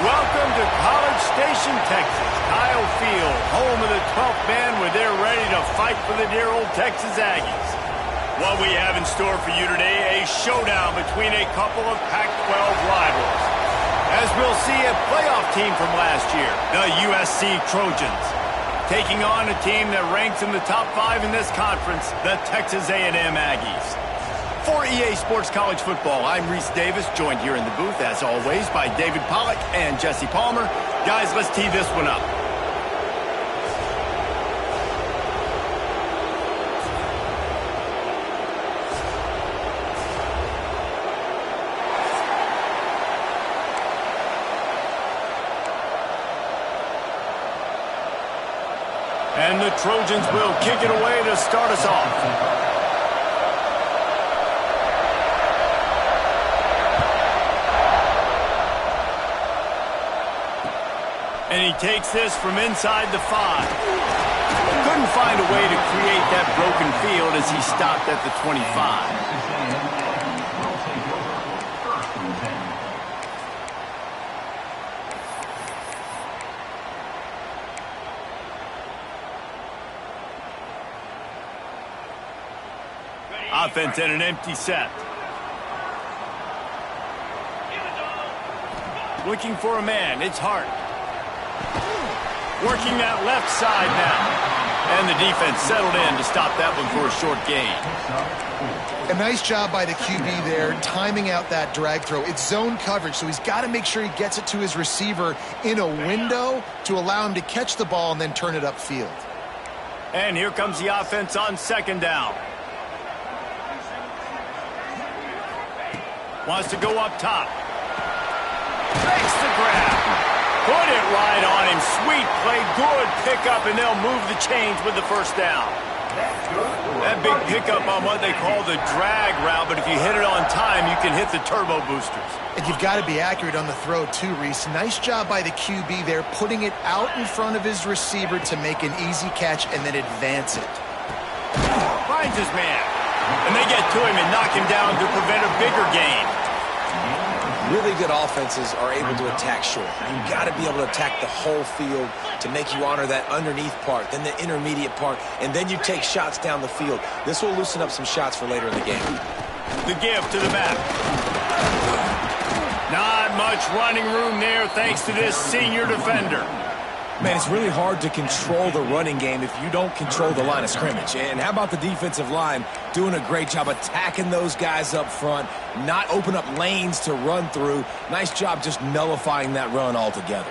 Welcome to College Station, Texas. Kyle Field, home of the 12th man, where they're ready to fight for the dear old Texas Aggies. What we have in store for you today, a showdown between a couple of Pac-12 rivals. As we'll see, a playoff team from last year, the USC Trojans, taking on a team that ranks in the top 5 in this conference, the Texas A&M Aggies. For EA Sports College Football, I'm Reese Davis, joined here in the booth, as always, by David Pollack and Jesse Palmer. Guys, let's tee this one up. And the Trojans will kick it away to start us off. And he takes this from inside the 5. Couldn't find a way to create that broken field as he stopped at the 25. Offense in an empty set. Looking for a man, it's Hart. Working that left side now. And the defense settled in to stop that one for a short gain. A nice job by the QB there, timing out that drag throw. It's zone coverage, so he's got to make sure he gets it to his receiver in a window to allow him to catch the ball and then turn it upfield. And here comes the offense on second down. Wants to go up top. Makes the grab. Put it right on him. Sweet play. Good pickup, and they'll move the chains with the first down. That big pickup on what they call the drag route, but if you hit it on time, you can hit the turbo boosters. And you've got to be accurate on the throw, too, Reese. Nice job by the QB there, putting it out in front of his receiver to make an easy catch and then advance it. Finds his man. And they get to him and knock him down to prevent a bigger gain. Really good offenses are able to attack short. You've got to be able to attack the whole field to make you honor that underneath part, then the intermediate part, and then you take shots down the field. This will loosen up some shots for later in the game. The give to the back. Not much running room there thanks to this senior defender. Man, it's really hard to control the running game if you don't control the line of scrimmage. And how about the defensive line doing a great job attacking those guys up front, not open up lanes to run through. Nice job just nullifying that run altogether.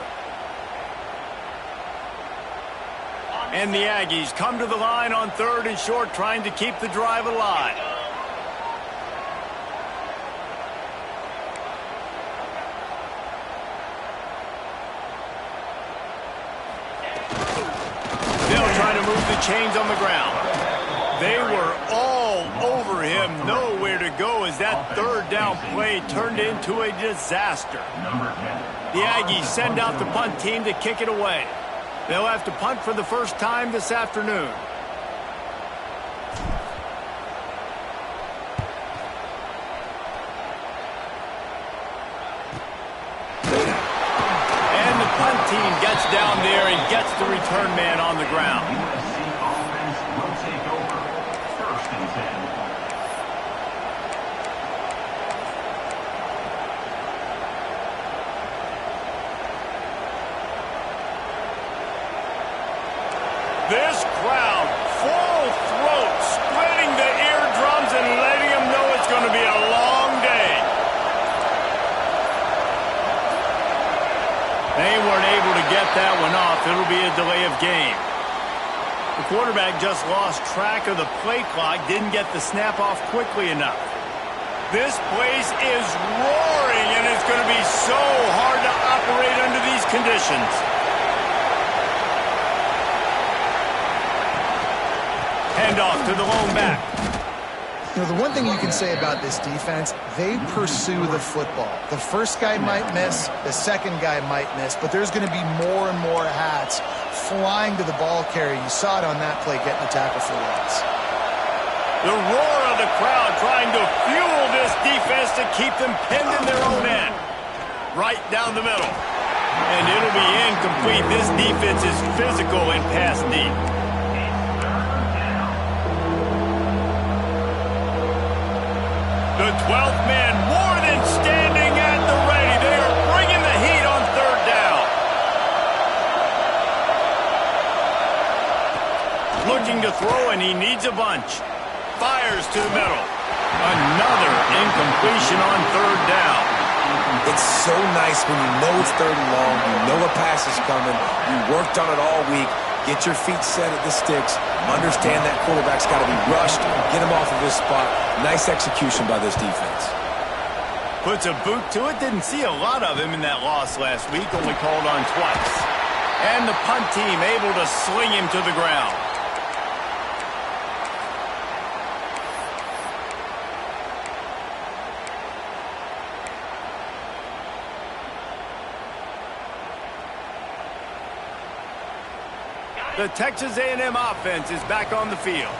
And the Aggies come to the line on 3rd and short, trying to keep the drive alive. Chains on the ground. They were all over him, nowhere to go as that 3rd down play turned into a disaster. The Aggies send out the punt team to kick it away. They'll have to punt for the first time this afternoon. And the punt team gets down there and gets the return man on the ground. This crowd, full throat, splitting the eardrums and letting them know it's going to be a long day. They weren't able to get that one off. It'll be a delay of game. The quarterback just lost track of the play clock, didn't get the snap off quickly enough. This place is roaring, and it's going to be so hard to operate under these conditions. Handoff to the lone back. You know, the one thing you can say about this defense, they pursue the football. The first guy might miss, the second guy might miss, but there's going to be more and more hats flying to the ball carrier. You saw it on that play, getting the tackle for loss. The roar of the crowd trying to fuel this defense to keep them pinned in their own end. Right down the middle. And it'll be incomplete. This defense is physical and pass deep. The 12th man more than standing at the ready. They are bringing the heat on third down. Looking to throw, and he needs a bunch. Fires to the middle. Another incompletion on third down. It's so nice when you know it's third and long, you know a pass is coming, you worked on it all week, get your feet set at the sticks, understand that quarterback's got to be rushed, get him off of his spot. Nice execution by this defense. Puts a boot to it. Didn't see a lot of him in that loss last week, only called on twice. And the punt team able to sling him to the ground. The Texas A&M offense is back on the field.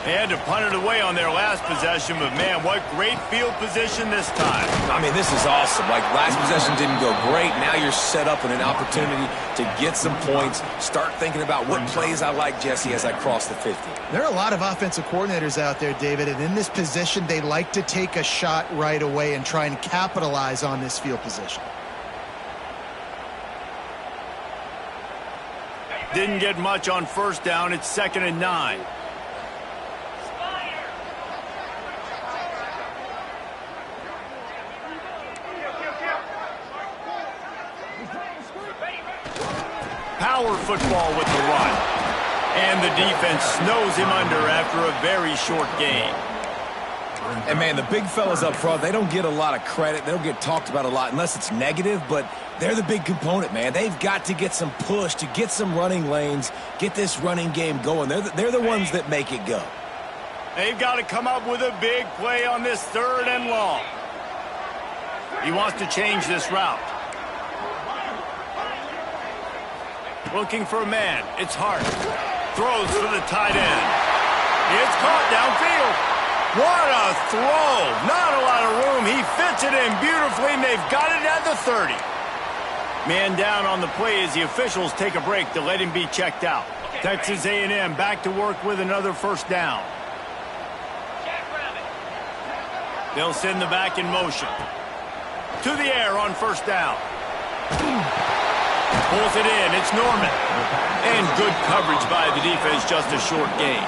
They had to punt it away on their last possession, but man, what great field position this time. I mean, this is awesome. Like, last possession didn't go great. Now you're set up in an opportunity to get some points. Start thinking about what plays I like, Jesse, as I cross the 50. There are a lot of offensive coordinators out there, David, and in this position, they like to take a shot right away and try and capitalize on this field position. Didn't get much on first down. It's 2nd and 9. Power football with the run. And the defense snows him under after a very short gain. And, man, the big fellas up front, they don't get a lot of credit. They don't get talked about a lot unless it's negative, but they're the big component, man. They've got to get some push to get some running lanes, get this running game going. They're the ones that make it go. They've got to come up with a big play on this 3rd and long. He wants to change this route. Looking for a man. It's Hart. Throws for the tight end. It's caught downfield. What a throw. Not a lot of room. He fits it in beautifully, and they've got it at the 30. Man down on the play as the officials take a break to let him be checked out. Texas A&M back to work with another first down. They'll send the back in motion. To the air on first down. Pulls it in. It's Norman. And good coverage by the defense, just a short gain.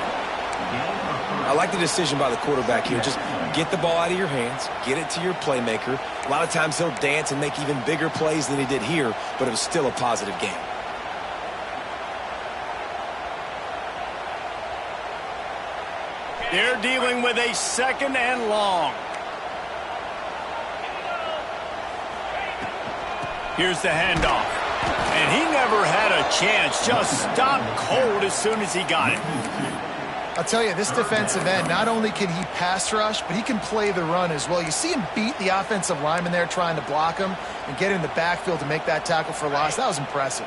I like the decision by the quarterback here. Just get the ball out of your hands, get it to your playmaker. A lot of times he'll dance and make even bigger plays than he did here, but it was still a positive game. They're dealing with a 2nd and long. Here's the handoff. And he never had a chance. Just stopped cold as soon as he got it. I'll tell you, this defensive end, not only can he pass rush, but he can play the run as well. You see him beat the offensive lineman there trying to block him and get in the backfield to make that tackle for loss. That was impressive.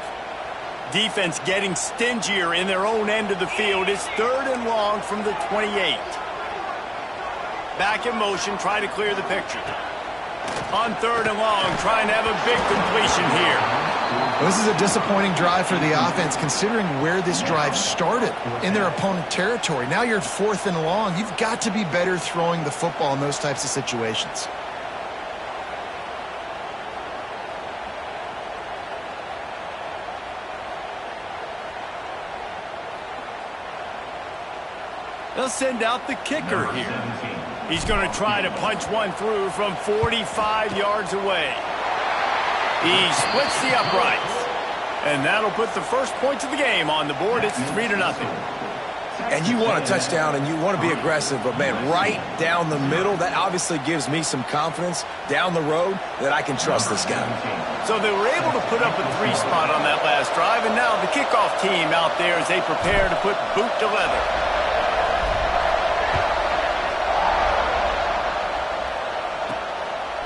Defense getting stingier in their own end of the field. It's 3rd and long from the 28. Back in motion, trying to clear the picture. On 3rd and long, trying to have a big completion here. Well, this is a disappointing drive for the offense, considering where this drive started in their opponent territory. Now you're at 4th and long. You've got to be better throwing the football in those types of situations. They'll send out the kicker here. He's going to try to punch one through from 45 yards away. He splits the uprights. And that'll put the first points of the game on the board. It's 3-0. And you want a touchdown and you want to be aggressive, but, man, right down the middle, that obviously gives me some confidence down the road that I can trust this guy. So they were able to put up a 3 spot on that last drive, and now the kickoff team out there as they prepare to put boot to leather.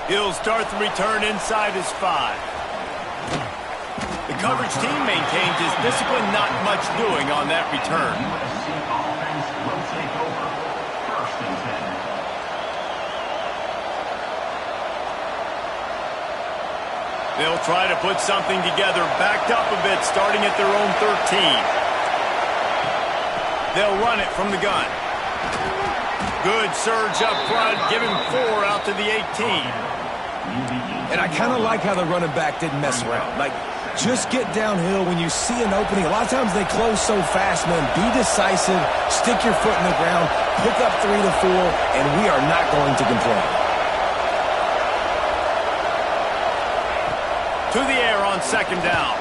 He'll start the return inside his 5. The coverage team maintains his discipline, not much doing on that return. They'll try to put something together, backed up a bit, starting at their own 13. They'll run it from the gun. Good surge up front, giving 4 out to the 18. And I kind of like how the running back didn't mess around. Like, just get downhill when you see an opening. A lot of times they close so fast, man. Be decisive, stick your foot in the ground, pick up 3 to 4, and we are not going to complain. To the air on second down.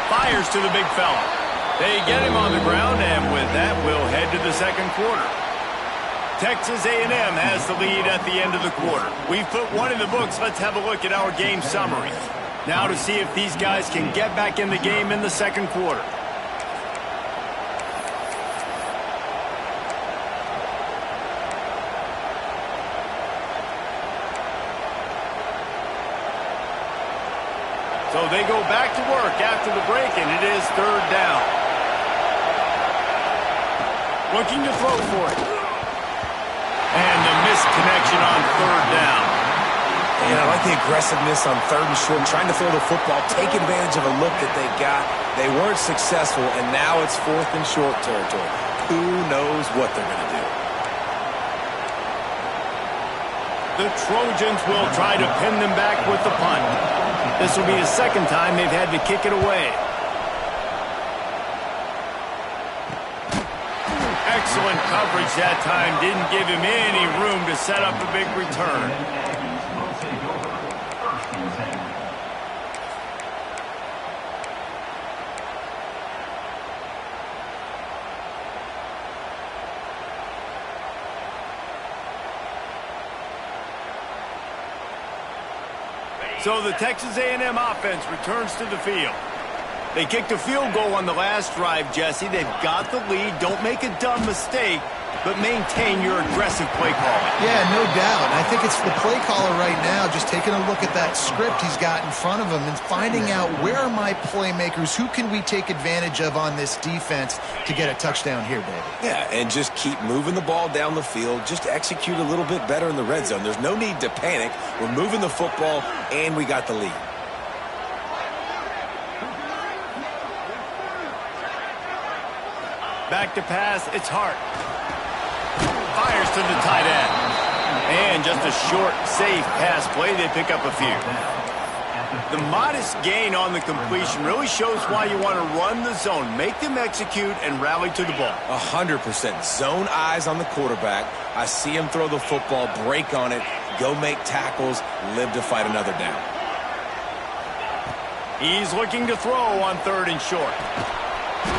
Fires to the big fella. They get him on the ground, and with that, we'll head to the second quarter. Texas A&M has the lead at the end of the quarter. We've put one in the books. Let's have a look at our game summary. Now to see if these guys can get back in the game in the second quarter. So they go back to work after the break, and it is third down. Looking to throw for it. And the missed connection on third down. And I like the aggressiveness on third and short, trying to throw the football, take advantage of a look that they got. They weren't successful, and now it's fourth and short territory. Who knows what they're going to do? The Trojans will try to pin them back with the punt. This will be the second time they've had to kick it away. Excellent coverage that time. Didn't give him any room to set up a big return. So the Texas A&M offense returns to the field. They kicked a field goal on the last drive, Jesse. They've got the lead. Don't make a dumb mistake, but maintain your aggressive play calling. Yeah, no doubt. I think it's the play caller right now just taking a look at that script he's got in front of him and finding out where are my playmakers, who can we take advantage of on this defense to get a touchdown here, David. Yeah, and just keep moving the ball down the field. Just execute a little bit better in the red zone. There's no need to panic. We're moving the football, and we got the lead. Back to pass, it's Hart. Fires to the tight end. And just a short, safe pass play, they pick up a few. The modest gain on the completion really shows why you want to run the zone. Make them execute and rally to the ball. 100%. Zone eyes on the quarterback. I see him throw the football, break on it, go make tackles, live to fight another down. He's looking to throw on third and short.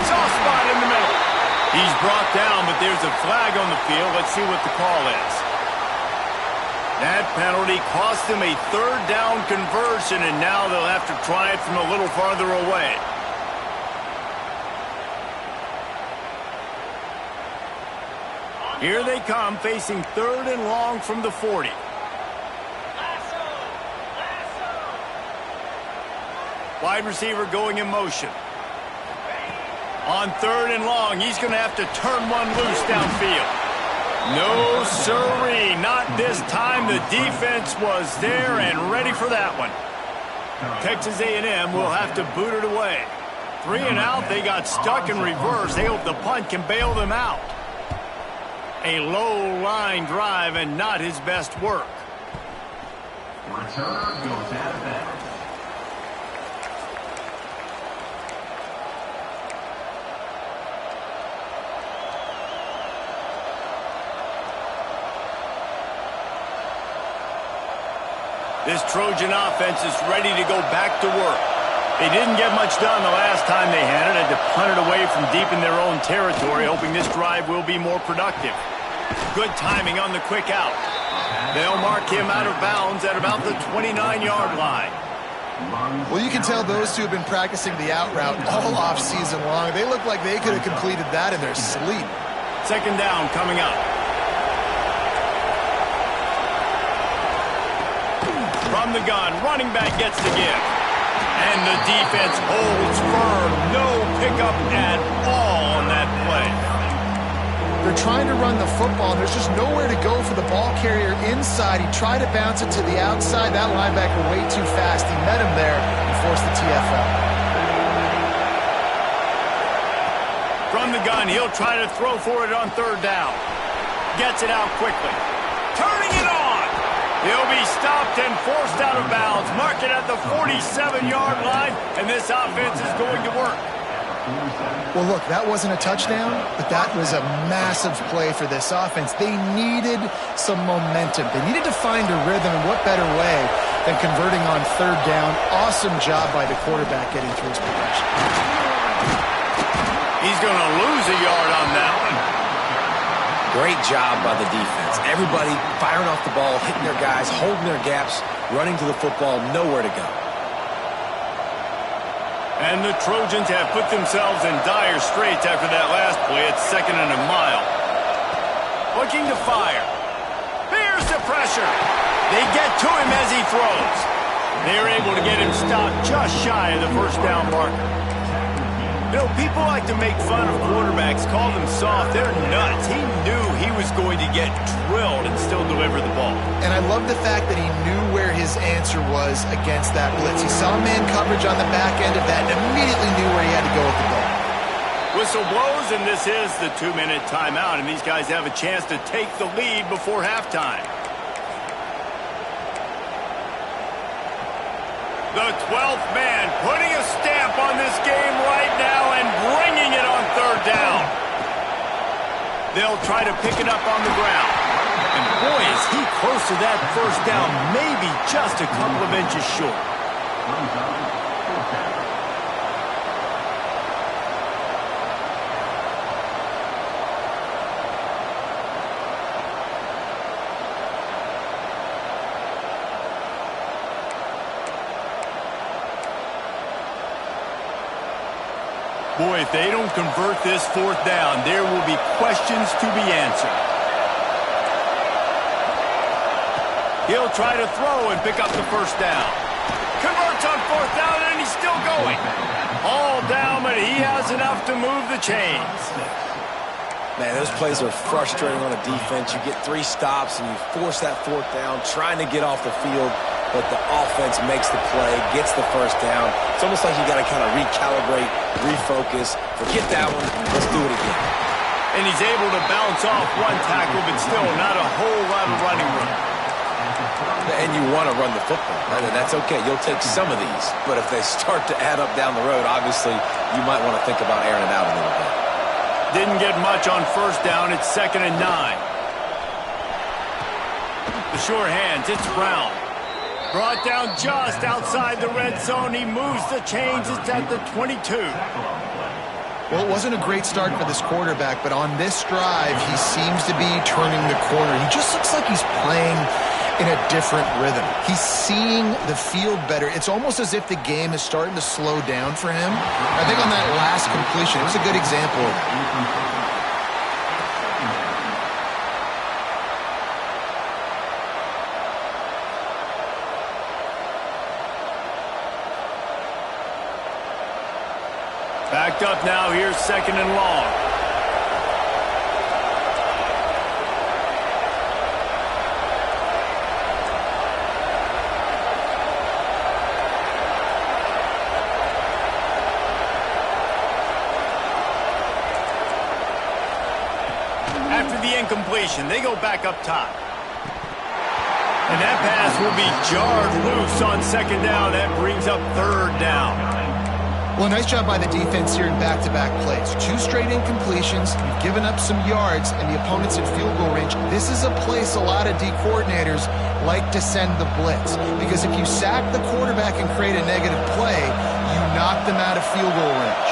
Soft spot in the middle. He's brought down, but there's a flag on the field. Let's see what the call is. That penalty cost them a third down conversion, and now they'll have to try it from a little farther away. Here they come, facing third and long from the 40. Wide receiver going in motion. On third and long, he's going to have to turn one loose downfield. No, sirree, not this time. The defense was there and ready for that one. Texas A&M will have to boot it away. 3 and out, they got stuck in reverse. They hope the punt can bail them out. A low line drive and not his best work. Return goes out of bounds. This Trojan offense is ready to go back to work. They didn't get much done the last time they had it. Had to punt it away from deep in their own territory, hoping this drive will be more productive. Good timing on the quick out. They'll mark him out of bounds at about the 29-yard line. Well, you can tell those two have been practicing the out route all off season long. They look like they could have completed that in their sleep. Second down coming up. From the gun, running back gets the give. And the defense holds firm. No pickup at all on that play. They're trying to run the football, and there's just nowhere to go for the ball carrier inside. He tried to bounce it to the outside. That linebacker way too fast. He met him there and forced the TFL. From the gun, he'll try to throw for it on third down. Gets it out quickly. Turning it on. He'll be stopped and forced out of bounds. Mark it at the 47-yard line, and this offense is going to work. Well, look, that wasn't a touchdown, but that was a massive play for this offense. They needed some momentum. They needed to find a rhythm, and what better way than converting on third down. Awesome job by the quarterback getting through his progression. He's going to lose a yard on that one. Great job by the defense. Everybody firing off the ball, hitting their guys, holding their gaps, running to the football, nowhere to go. And the Trojans have put themselves in dire straits after that last play. It's 2nd and a mile. Looking to fire. Here's the pressure. They get to him as he throws. They're able to get him stopped just shy of the first down marker. You know, people like to make fun of quarterbacks, call them soft. They're nuts. He knew he was going to get drilled and still deliver the ball. And I love the fact that he knew where his answer was against that blitz. He saw man coverage on the back end of that and immediately knew where he had to go with the ball. Whistle blows, and this is the 2-minute timeout, and these guys have a chance to take the lead before halftime. The 12th man putting a stamp on this game right now and bringing it on third down. They'll try to pick it up on the ground. And boy, is he close to that first down, maybe just a couple of inches short. Boy, if they don't convert this fourth down, there will be questions to be answered. He'll try to throw and pick up the first down. Converts on fourth down, and he's still going. All down, but he has enough to move the chains. Man, those plays are frustrating on a defense. You get 3 stops, and you force that fourth down, trying to get off the field. But the offense makes the play, gets the first down. It's almost like you got to kind of recalibrate, refocus. Forget that one. Let's do it again. And he's able to bounce off one tackle, but still not a whole lot of running room. And you want to run the football, right? And that's okay. You'll take some of these. But if they start to add up down the road, obviously you might want to think about airing it out a little bit. Didn't get much on first down. It's 2nd and 9. The sure hands. It's Brown. Brought down just outside the red zone. He moves the chains. It's at the 22. Well, it wasn't a great start for this quarterback, but on this drive, he seems to be turning the corner. He just looks like he's playing in a different rhythm. He's seeing the field better. It's almost as if the game is starting to slow down for him. I think on that last completion, it was a good example of that. Backed up now, here's 2nd and long. After the incompletion, they go back up top. And that pass will be jarred loose on 2nd down. That brings up 3rd down. Well, nice job by the defense here in back-to-back plays. 2 straight incompletions, you've given up some yards, and the opponent's in field goal range. This is a place a lot of D coordinators like to send the blitz, because if you sack the quarterback and create a negative play, you knock them out of field goal range.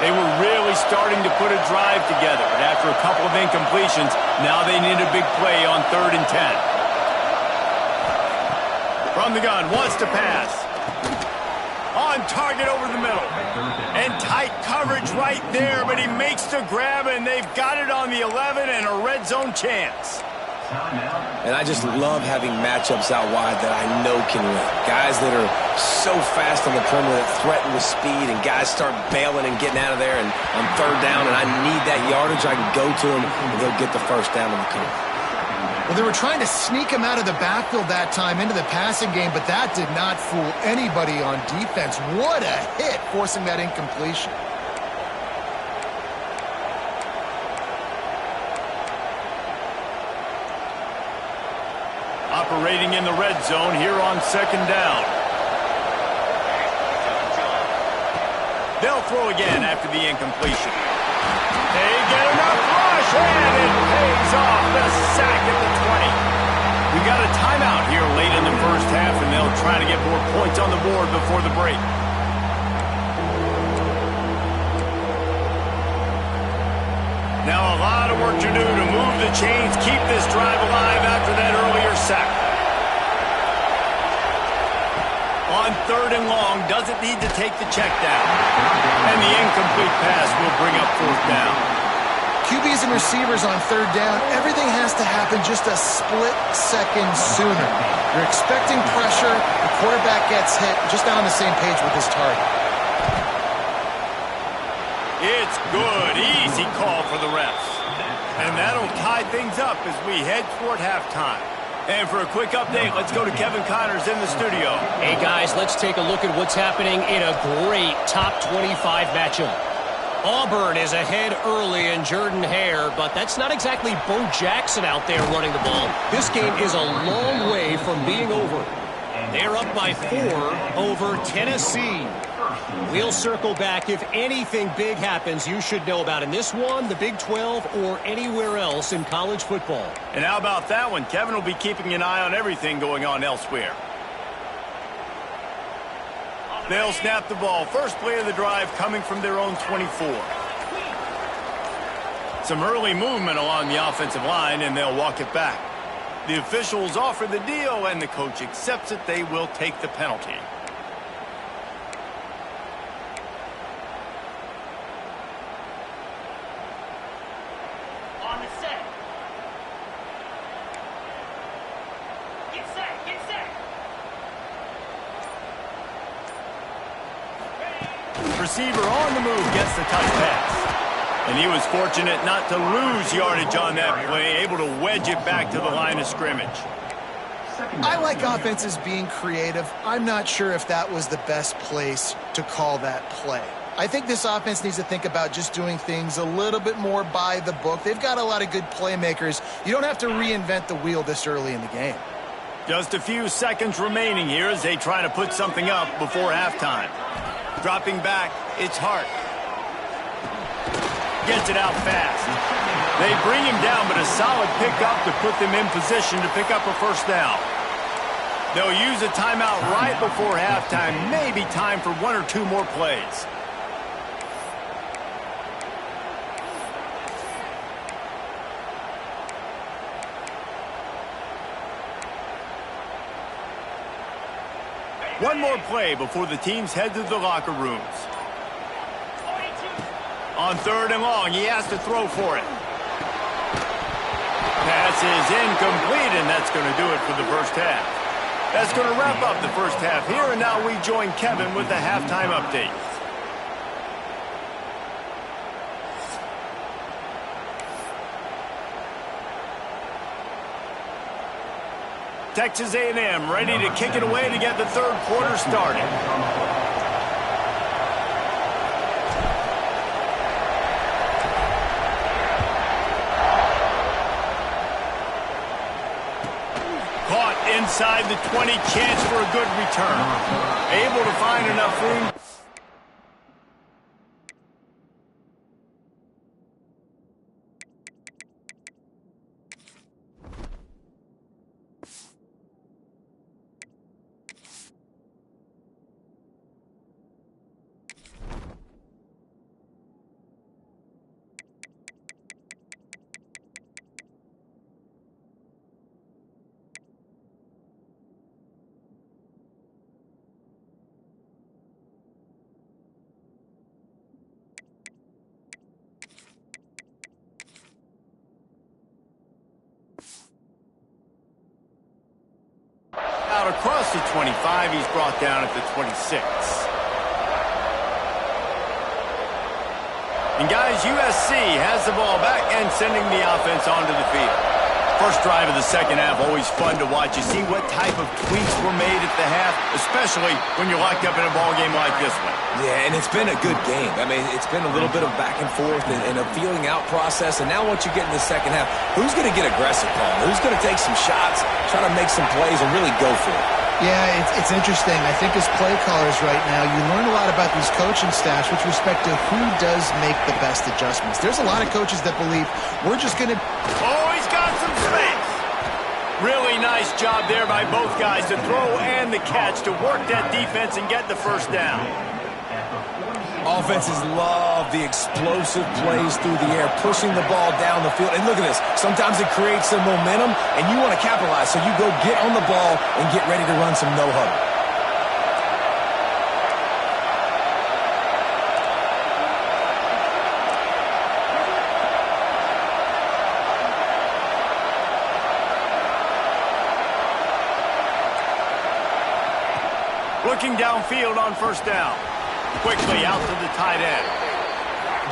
They were really starting to put a drive together, but after a couple of incompletions, now they need a big play on 3rd and 10. From the gun, wants to pass. On target over the middle. And tight coverage right there, but he makes the grab, and they've got it on the 11 and a red zone chance. And I just love having matchups out wide that I know can win. Guys that are so fast on the perimeter that threaten with speed, and guys start bailing and getting out of there, and on third down, and I need that yardage, I can go to them, and they'll get the first down on the cover. Well, they were trying to sneak him out of the backfield that time into the passing game, but that did not fool anybody on defense. What a hit, forcing that incompletion. Operating in the red zone here on second down. They'll throw again after the incompletion. They get enough rush, and it pays off. The sack at the 20. We got a timeout here late in the first half, and they'll try to get more points on the board before the break. Now a lot of work to do to move the chains, keep this drive alive after that earlier sack. On third and long, doesn't need to take the check down. And the incomplete pass will bring up fourth down. QBs and receivers on third down, everything has to happen just a split second sooner. You're expecting pressure, the quarterback gets hit, just not on the same page with his target. It's good. Easy call for the refs. And that'll tie things up as we head toward halftime. And for a quick update, let's go to Kevin Connors in the studio. Hey, guys, let's take a look at what's happening in a great top 25 matchup. Auburn is ahead early in Jordan-Hare, but that's not exactly Bo Jackson out there running the ball. This game is a long way from being over. They're up by 4 over Tennessee. We'll circle back. If anything big happens, you should know about in this one, the Big 12, or anywhere else in college football. And how about that one? Kevin will be keeping an eye on everything going on elsewhere. They'll snap the ball. First play of the drive coming from their own 24. Some early movement along the offensive line, and they'll walk it back. The officials offer the deal, and the coach accepts it. They will take the penalty. On the set. Get set, get set. Receiver on the move gets the touch pass. And he was fortunate not to lose yardage on that play, able to wedge it back to the line of scrimmage. I like offenses being creative. I'm not sure if that was the best place to call that play. I think this offense needs to think about just doing things a little bit more by the book. They've got a lot of good playmakers. You don't have to reinvent the wheel this early in the game. Just a few seconds remaining here as they try to put something up before halftime. Dropping back, it's Hart. Gets it out fast. They bring him down, but a solid pickup to put them in position to pick up a first down. They'll use a timeout right before halftime. Maybe time for one or two more plays. One more play before the teams head to the locker rooms. On third and long, he has to throw for it. Pass is incomplete, and that's going to do it for the first half. That's going to wrap up the first half here, and now we join Kevin with the halftime update. Texas A&M ready to kick it away to get the third quarter started. Caught inside the 20, chance for a good return. Able to find enough room. Out across the 25, he's brought down at the 26. And guys, USC has the ball back and sending the offense onto the field. First drive of the second half, always fun to watch. You see what type of tweaks were made at the half, especially when you're locked up in a ball game like this one. Yeah, and it's been a good game. I mean, it's been a little bit of back and forth and a feeling out process. And now once you get in the second half, who's going to get aggressive, Paul? Who's going to take some shots, try to make some plays, and really go for it? Yeah, it's interesting. I think as play callers right now, you learn a lot about these coaching staffs with respect to who does make the best adjustments. There's a lot of coaches that believe we're just going to... Oh, he's got some space. Really nice job there by both guys, the throw and the catch, to work that defense and get the first down. Offenses love the explosive plays through the air, pushing the ball down the field. And look at this. Sometimes it creates some momentum, and you want to capitalize. So you go get on the ball and get ready to run some no-huddle. Looking downfield on first down. Quickly out to the tight end.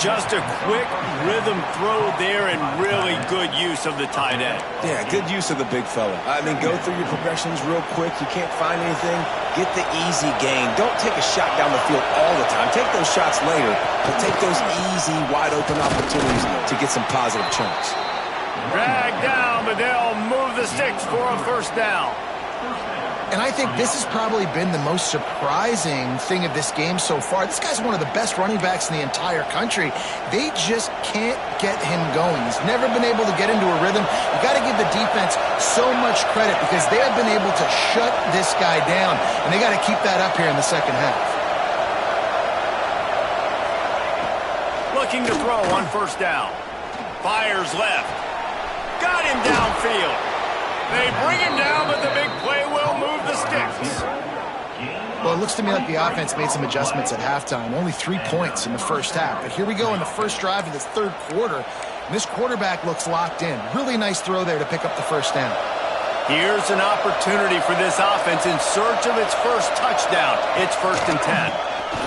Just a quick rhythm throw there and really good use of the tight end. Yeah, good use of the big fella. I mean, go through your progressions real quick. You can't find anything. Get the easy gain. Don't take a shot down the field all the time. Take those shots later, but take those easy, wide-open opportunities to get some positive chunks. Drag down, but they'll move the sticks for a first down. And I think this has probably been the most surprising thing of this game so far. This guy's one of the best running backs in the entire country. They just can't get him going. He's never been able to get into a rhythm. You got to give the defense so much credit because they have been able to shut this guy down, and they got to keep that up here in the second half. Looking to throw on first down. Fires left. Got him downfield. They bring him down, but the big play will move the sticks. Well, it looks to me like the offense made some adjustments at halftime. Only 3 points in the first half. But here we go in the first drive of this third quarter. And this quarterback looks locked in. Really nice throw there to pick up the first down. Here's an opportunity for this offense in search of its first touchdown. It's 1st and 10.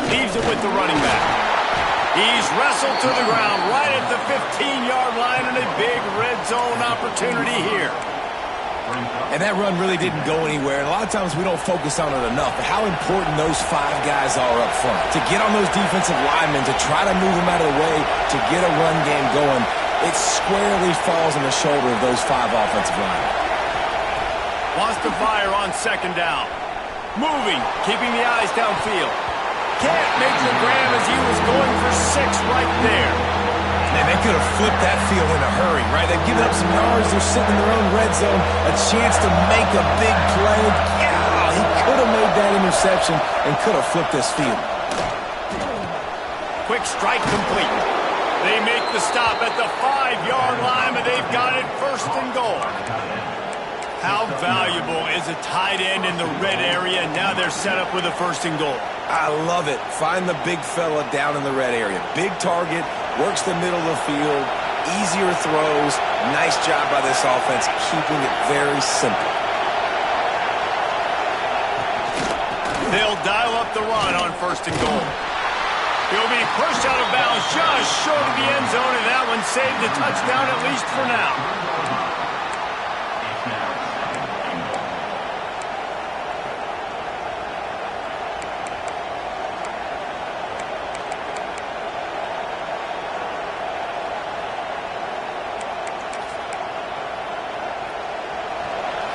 Leaves it with the running back. He's wrestled to the ground right at the 15-yard line, and a big red zone opportunity here. And that run really didn't go anywhere. And a lot of times we don't focus on it enough. But how important those 5 guys are up front. To get on those defensive linemen, to try to move them out of the way, to get a run game going, it squarely falls on the shoulder of those 5 offensive linemen. Wants to fire on second down. Moving, keeping the eyes downfield. Can't make the grab as he was going for 6 right there. Man, they could have flipped that field in a hurry, right? They've given up some yards. They're sitting in their own red zone. A chance to make a big play. Yeah, he could have made that interception and could have flipped this field. Quick strike complete. They make the stop at the 5-yard line, but they've got it 1st and goal. How valuable is a tight end in the red area? Now they're set up with a 1st and goal. I love it. Find the big fella down in the red area. Big target, works the middle of the field, easier throws. Nice job by this offense, keeping it very simple. They'll dial up the run on 1st and goal. He'll be pushed out of bounds just short of the end zone, and that one saved the touchdown, at least for now.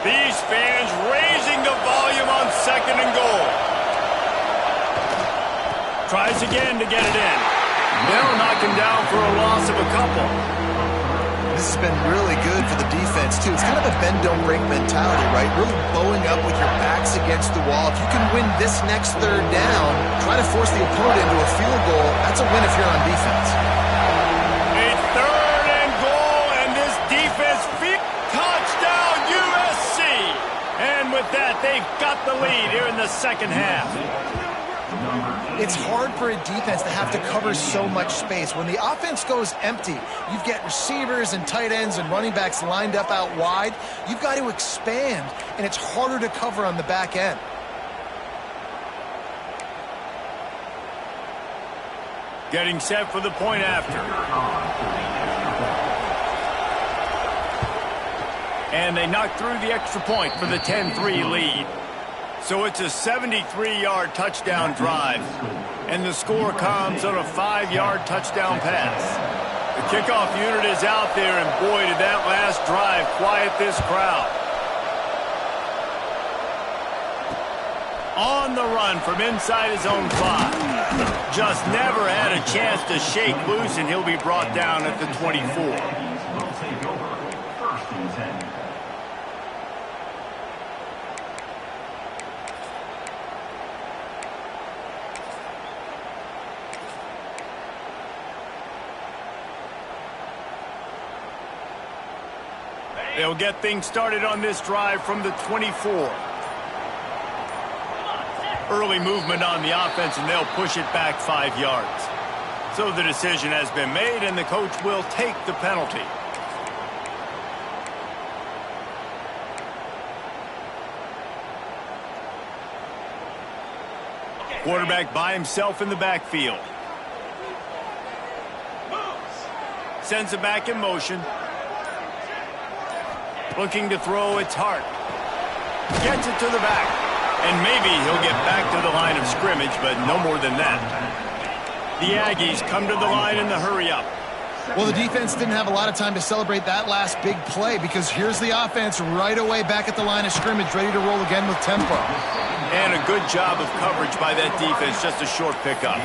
These fans raising the volume on 2nd and goal. Tries again to get it in. They'll knock him down for a loss of a couple. This has been really good for the defense, too. It's kind of a bend-don't-break mentality, right? Really bowing up with your backs against the wall. If you can win this next 3rd down, try to force the opponent into a field goal, that's a win if you're on defense. A 3rd and goal, and this defense touchdown USC. And with that, they've got the lead here in the second half. It's hard for a defense to have to cover so much space. When the offense goes empty, you've got receivers and tight ends and running backs lined up out wide. You've got to expand, and it's harder to cover on the back end. Getting set for the point after. And they knock through the extra point for the 10-3 lead. So it's a 73-yard touchdown drive. And the score comes on a 5-yard touchdown pass. The kickoff unit is out there, and boy, did that last drive quiet this crowd. On the run from inside his own 5. Just never had a chance to shake loose, and he'll be brought down at the 24. They'll get things started on this drive from the 24. Early movement on the offense, and they'll push it back 5 yards. So the decision has been made, and the coach will take the penalty. Quarterback by himself in the backfield. Sends it back in motion. Looking to throw, it's Hart. Gets it to the back. And maybe he'll get back to the line of scrimmage, but no more than that. The Aggies come to the line in the hurry-up. Well, the defense didn't have a lot of time to celebrate that last big play, because here's the offense right away back at the line of scrimmage, ready to roll again with tempo. And a good job of coverage by that defense, just a short pickup.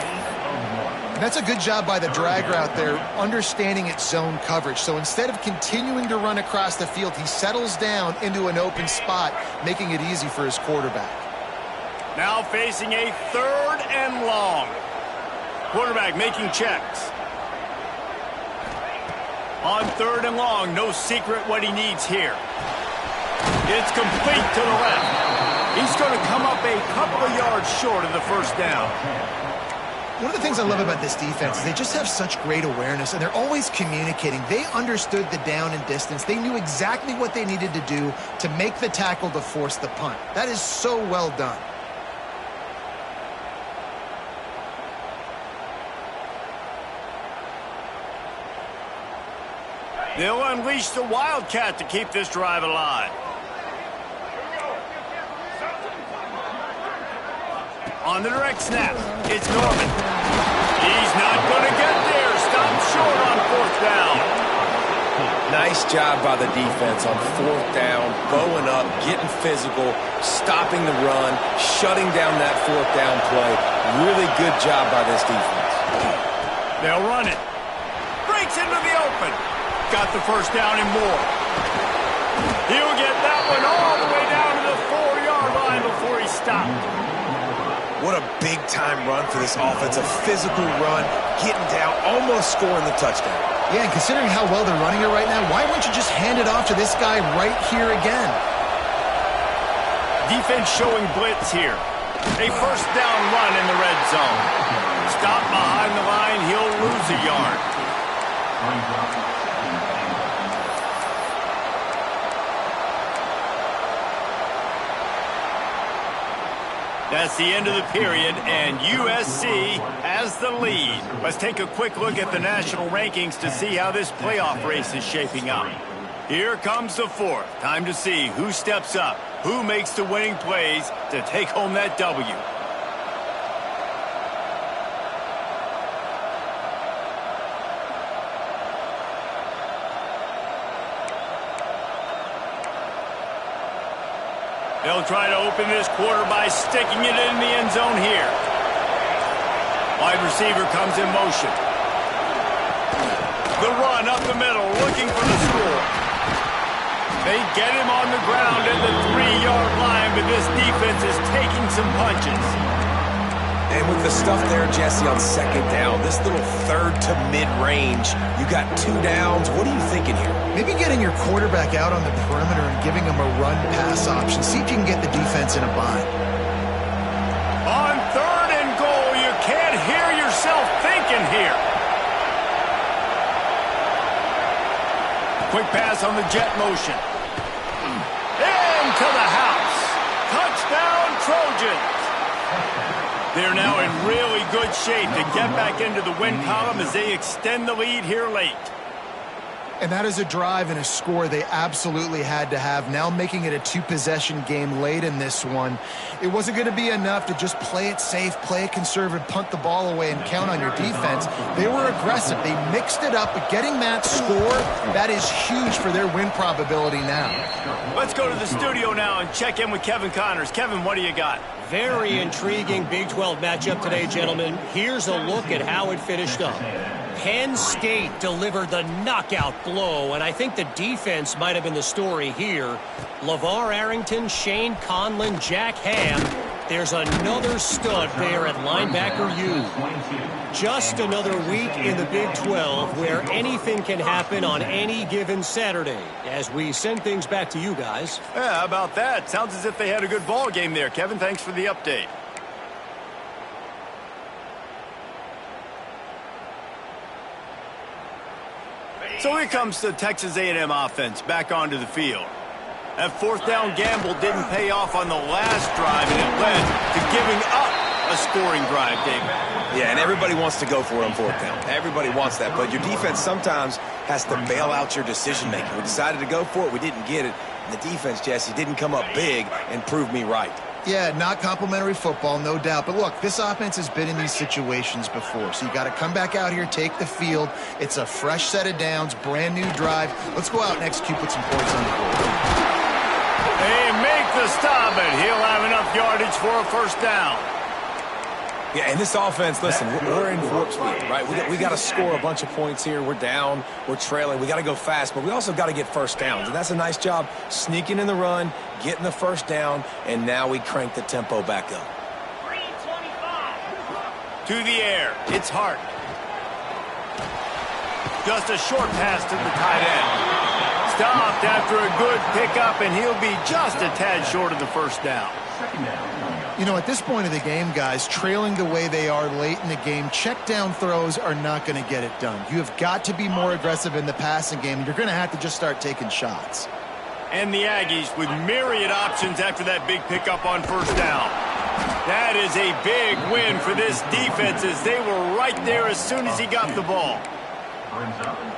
That's a good job by the drag route there, understanding its zone coverage. So instead of continuing to run across the field, he settles down into an open spot, making it easy for his quarterback. Now facing a 3rd and long. Quarterback making checks. On 3rd and long, no secret what he needs here. It's complete to the left. He's going to come up a couple of yards short of the first down. One of the things I love about this defense is they just have such great awareness, and they're always communicating. They understood the down and distance. They knew exactly what they needed to do to make the tackle to force the punt. That is so well done. They'll unleash the Wildcat to keep this drive alive. On the direct snap, it's Norman. He's not going to get there. Stopped short on 4th down. Nice job by the defense on 4th down, bowing up, getting physical, stopping the run, shutting down that 4th down play. Really good job by this defense. They'll run it. Breaks into the open. Got the first down and more. He'll get that one all the way down to the 4-yard line before he stopped. What a big-time run for this offense. A physical run, getting down, almost scoring the touchdown. Yeah, and considering how well they're running it right now, why wouldn't you just hand it off to this guy right here again? Defense showing blitz here. A first down run in the red zone. Stop behind the line, he'll lose a yard. That's the end of the period, and USC has the lead. Let's take a quick look at the national rankings to see how this playoff race is shaping up. Here comes the 4th. Time to see who steps up, who makes the winning plays to take home that W. They'll try to open this quarter by sticking it in the end zone here. Wide receiver comes in motion. The run up the middle, looking for the score. They get him on the ground at the 3-yard line, but this defense is taking some punches. And with the stuff there, Jesse, on 2nd down, this little 3rd to mid-range, you got 2 downs. What are you thinking here? Maybe getting your quarterback out on the perimeter and giving him a run-pass option. See if you can get the defense in a bind. On 3rd and Quick pass on the jet motion. Into the house. Touchdown, Trojans. They're now in really good shape to get back into the win column as they extend the lead here late. And that is a drive and a score they absolutely had to have. Now making it a two-possession game late in this one. It wasn't going to be enough to just play it safe, play it conservative, punt the ball away, and count on your defense. They were aggressive. They mixed it up, but getting that score, that is huge for their win probability now. Let's go to the studio now and check in with Kevin Connors. Kevin, what do you got? Very intriguing Big 12 matchup today, gentlemen. Here's a look at how it finished up. Penn State delivered the knockout blow, and I think the defense might have been the story here. LeVar Arrington, Shane Conlon, Jack Ham. There's another stud there at linebacker U. Just another week in the Big 12 where anything can happen on any given Saturday. As we send things back to you guys. Yeah, how about that? Sounds as if they had a good ball game there. Kevin, thanks for the update. So here comes the Texas A&M offense back onto the field. That fourth down gamble didn't pay off on the last drive, and it led to giving up a scoring drive, David. Yeah, and everybody wants to go for it on fourth down. Everybody wants that, but your defense sometimes has to bail out your decision-making. We decided to go for it. We didn't get it. And the defense, Jesse, didn't come up big and prove me right. Yeah, not complimentary football, no doubt. But look, this offense has been in these situations before. So you got to come back out here, take the field. It's a fresh set of downs, brand new drive. Let's go out and execute, put some points on the board. They make the stop, and he'll have enough yardage for a first down. Yeah, and this offense, listen, we're in warp speed, right? We got to score a bunch of points here. We're down. We're trailing. We got to go fast, but we also got to get first downs. And that's a nice job sneaking in the run, getting the first down, and now we crank the tempo back up. 325. To the air. It's Hart. Just a short pass to the tight end. Stopped after a good pickup, and he'll be just a tad short of the first down. You know, at this point of the game, guys, trailing the way they are late in the game, check down throws are not going to get it done. You have got to be more aggressive in the passing game. You're going to have to just start taking shots. And the Aggies with myriad options after that big pickup on first down. That is a big win for this defense as they were right there as soon as he got the ball.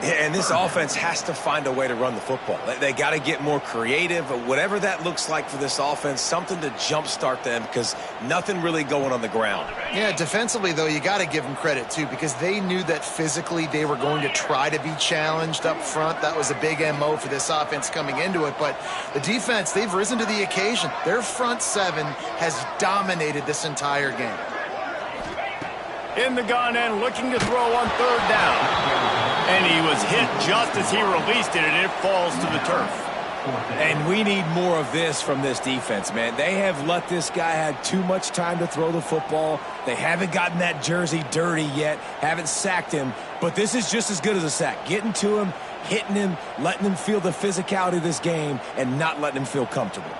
And this offense has to find a way to run the football. They got to get more creative, whatever that looks like for this offense, something to jumpstart them because nothing really going on the ground. Yeah, defensively, though, you got to give them credit, too, because they knew that physically they were going to try to be challenged up front. That was a big MO for this offense coming into it. But the defense, they've risen to the occasion. Their front seven has dominated this entire game. In the gun and looking to throw on third down. And he was hit just as he released it, and it falls to the turf. And we need more of this from this defense, man. They have let this guy have too much time to throw the football. They haven't gotten that jersey dirty yet, haven't sacked him. But this is just as good as a sack. Getting to him, hitting him, letting him feel the physicality of this game, and not letting him feel comfortable.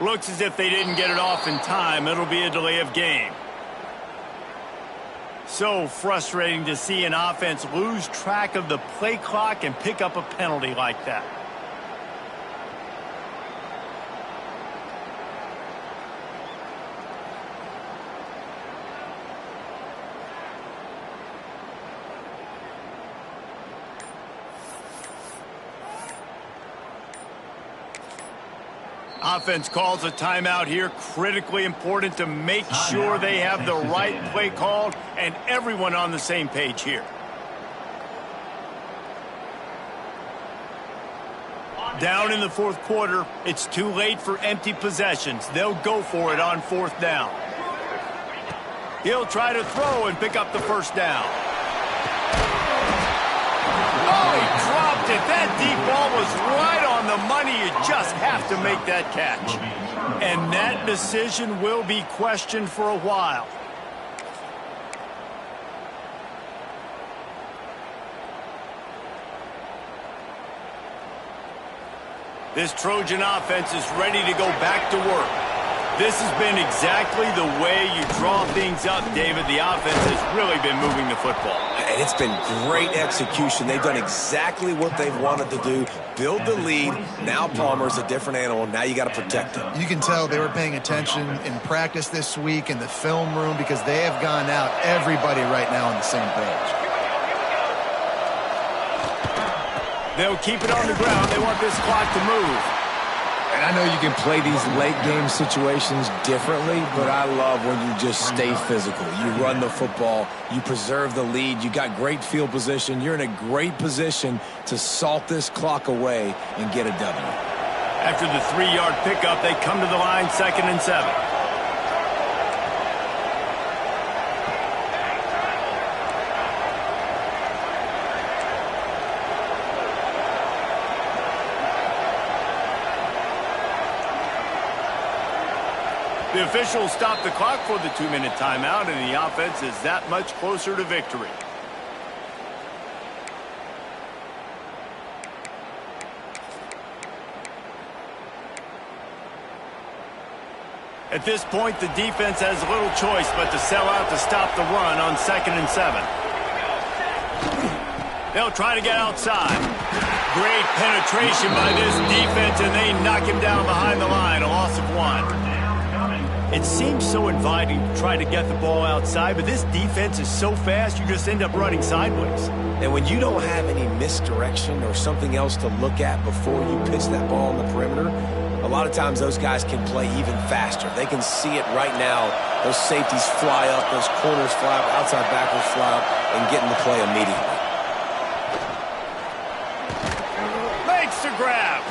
Looks as if they didn't get it off in time. It'll be a delay of game. So frustrating to see an offense lose track of the play clock and pick up a penalty like that. Offense calls a timeout here. Critically important to make sure they have the right play called and everyone on the same page here. Down in the fourth quarter, it's too late for empty possessions. They'll go for it on fourth down. He'll try to throw and pick up the first down. Oh, he dropped it. That deep ball was right on the money. You just have to make that catch. And that decision will be questioned for a while. This Trojan offense is ready to go back to work. This has been exactly the way you draw things up, David. The offense has really been moving the football. And it's been great execution. They've done exactly what they've wanted to do. Build the lead. Now Palmer's a different animal. Now you got to protect him. You can tell they were paying attention in practice this week in the film room because they have gone out everybody right now on the same page. They'll keep it on the ground. They want this clock to move. And I know you can play these late game situations differently, but I love when you just stay physical. You run the football, you preserve the lead, you got great field position. You're in a great position to salt this clock away and get a W. After the 3-yard pickup, they come to the line 2nd and 7. The officials stop the clock for the 2-minute timeout, and the offense is that much closer to victory. At this point, the defense has little choice but to sell out to stop the run on 2nd and 7. They'll try to get outside. Great penetration by this defense, and they knock him down behind the line, a loss of 1. It seems so inviting to try to get the ball outside, but this defense is so fast, you just end up running sideways. And when you don't have any misdirection or something else to look at before you pitch that ball on the perimeter, a lot of times those guys can play even faster. They can see it right now. Those safeties fly up, those corners fly up, outside backers fly up, and get in the play immediately. Makes the grab.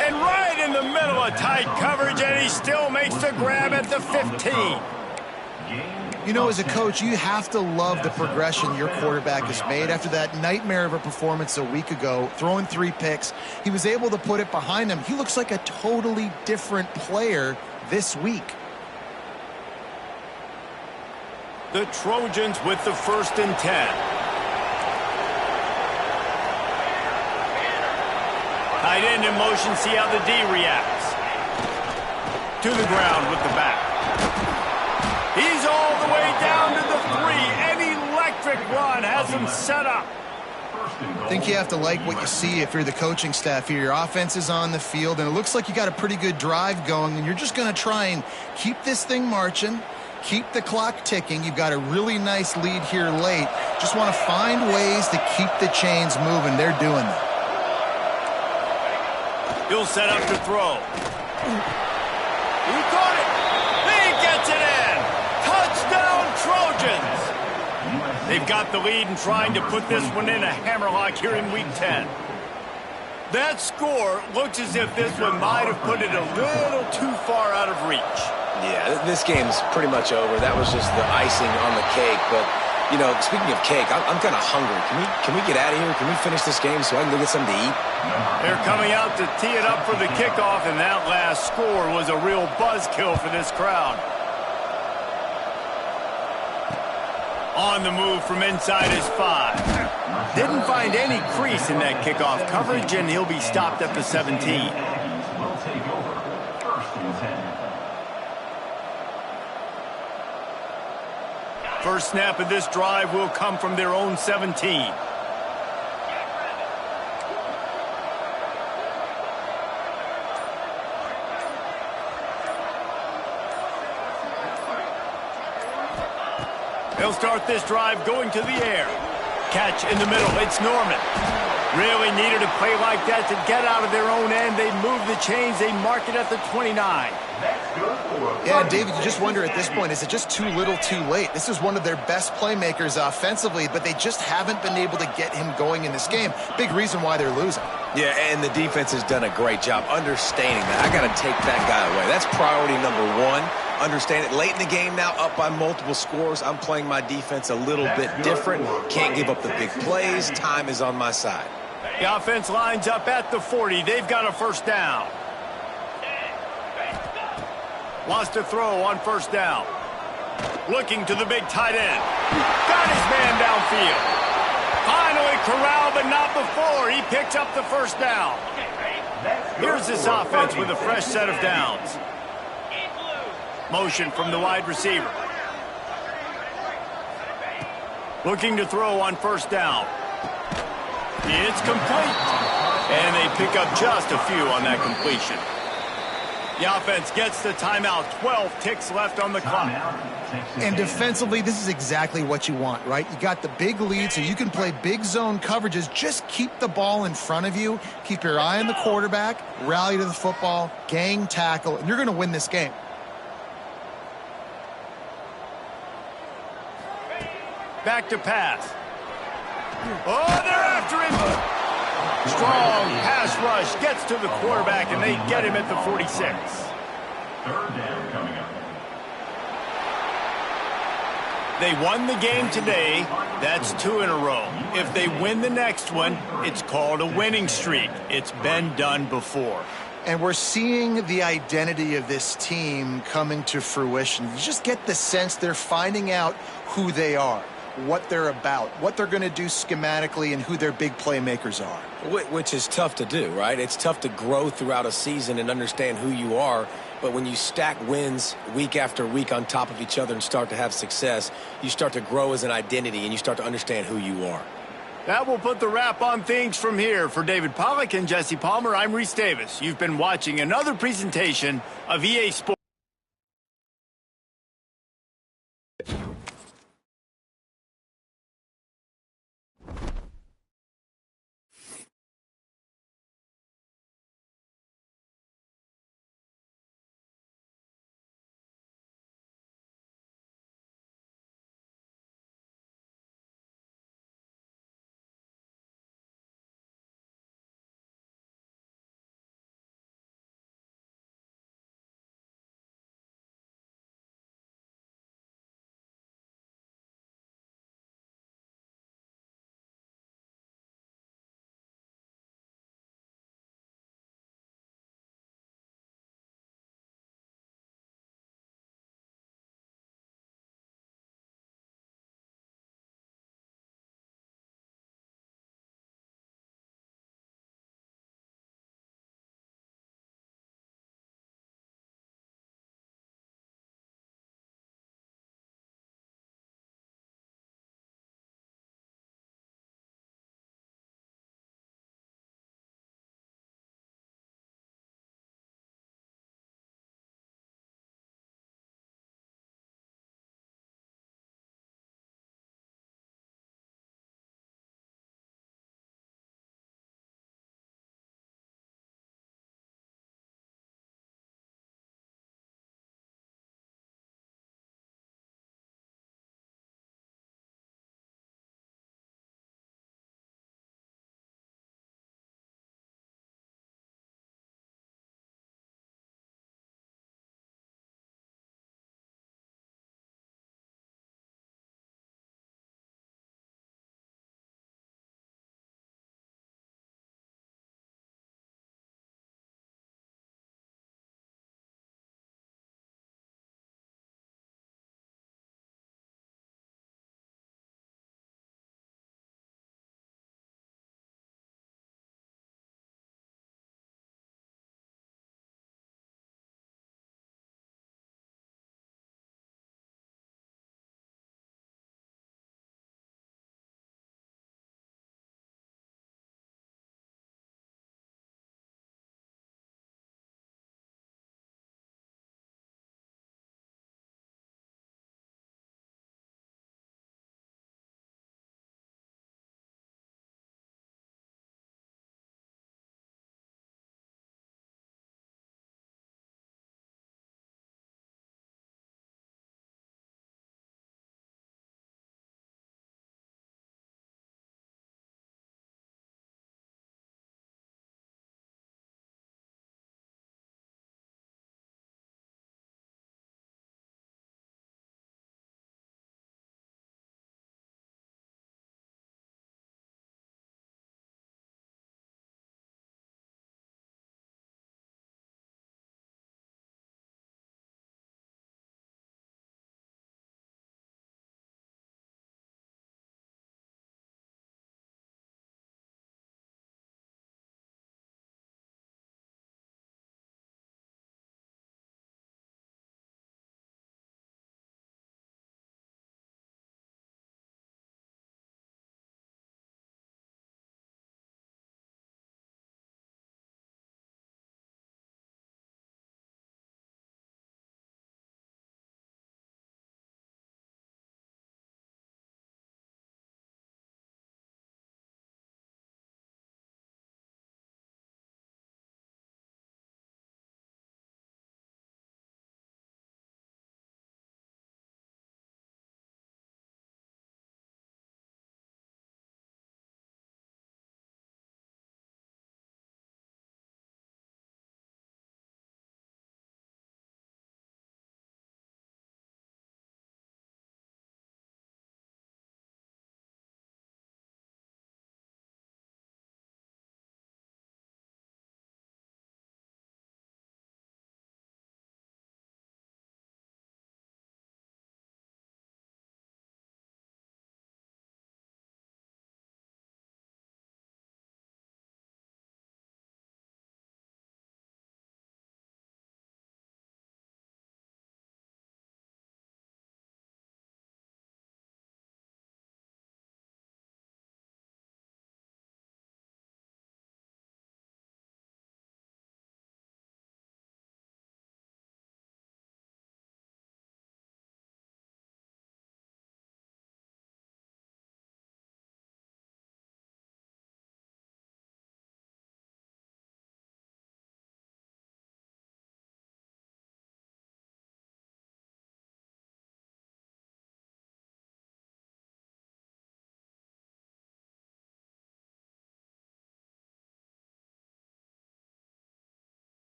And right in the middle of tight coverage, and he still makes the grab at the 15. You know, as a coach, you have to love the progression your quarterback has made. After that nightmare of a performance a week ago, throwing 3 picks, he was able to put it behind him. He looks like a totally different player this week. The Trojans with the 1st and 10. Tight end in motion, see how the D reacts. To the ground with the back. He's all the way down to the 3. An electric run has him set up. I think you have to like what you see if you're the coaching staff here. Your offense is on the field, and it looks like you got a pretty good drive going, and you're just going to try and keep this thing marching, keep the clock ticking. You've got a really nice lead here late. Just want to find ways to keep the chains moving. They're doing that. He'll set up to throw. He caught it. He gets it in. Touchdown, Trojans. They've got the lead and trying to put this one in a hammerlock here in Week 10. That score looks as if this one might have put it a little too far out of reach. Yeah, this game's pretty much over. That was just the icing on the cake, but you know, speaking of cake, I'm kind of hungry. Can we get out of here? Can we finish this game so I can go get something to eat? They're coming out to tee it up for the kickoff, and that last score was a real buzzkill for this crowd. On the move from inside his 5. Didn't find any crease in that kickoff coverage, and he'll be stopped at the 17. First snap of this drive will come from their own 17. They'll start this drive going to the air. Catch in the middle. It's Norman. Really needed a play like that to get out of their own end. They move the chains. They mark it at the 29. Yeah, David, you just wonder at this point, is it just too little too late? This is one of their best playmakers offensively, but they just haven't been able to get him going in this game. Big reason why they're losing. Yeah, and the defense has done a great job understanding that. I got to take that guy away. That's priority number 1. Understand it. Late in the game now, up by multiple scores. I'm playing my defense a little bit different. Can't give up the big plays. Time is on my side. The offense lines up at the 40. They've got a first down. Wants to throw on first down. Looking to the big tight end. Got his man downfield. Finally corralled, but not before. He picks up the first down. Here's this offense with a fresh set of downs. Motion from the wide receiver. Looking to throw on first down. It's complete. And they pick up just a few on that completion. The offense gets the timeout. 12 ticks left on the clock. And defensively, this is exactly what you want, right? You got the big lead, so you can play big zone coverages. Just keep the ball in front of you. Keep your eye on the quarterback. Rally to the football. Gang tackle. And you're going to win this game. Back to pass. Oh, they're after him. Strong pass rush gets to the quarterback, and they get him at the 46. Third down coming up. They won the game today. That's 2 in a row. If they win the next one, it's called a winning streak. It's been done before. And we're seeing the identity of this team coming to fruition. You just get the sense they're finding out who they are, what they're about, what they're going to do schematically, and who their big playmakers are. Which is tough to do, right? It's tough to grow throughout a season and understand who you are. But when you stack wins week after week on top of each other and start to have success, you start to grow as an identity and you start to understand who you are. That will put the wrap on things from here. For David Pollack and Jesse Palmer, I'm Reese Davis. You've been watching another presentation of EA Sports.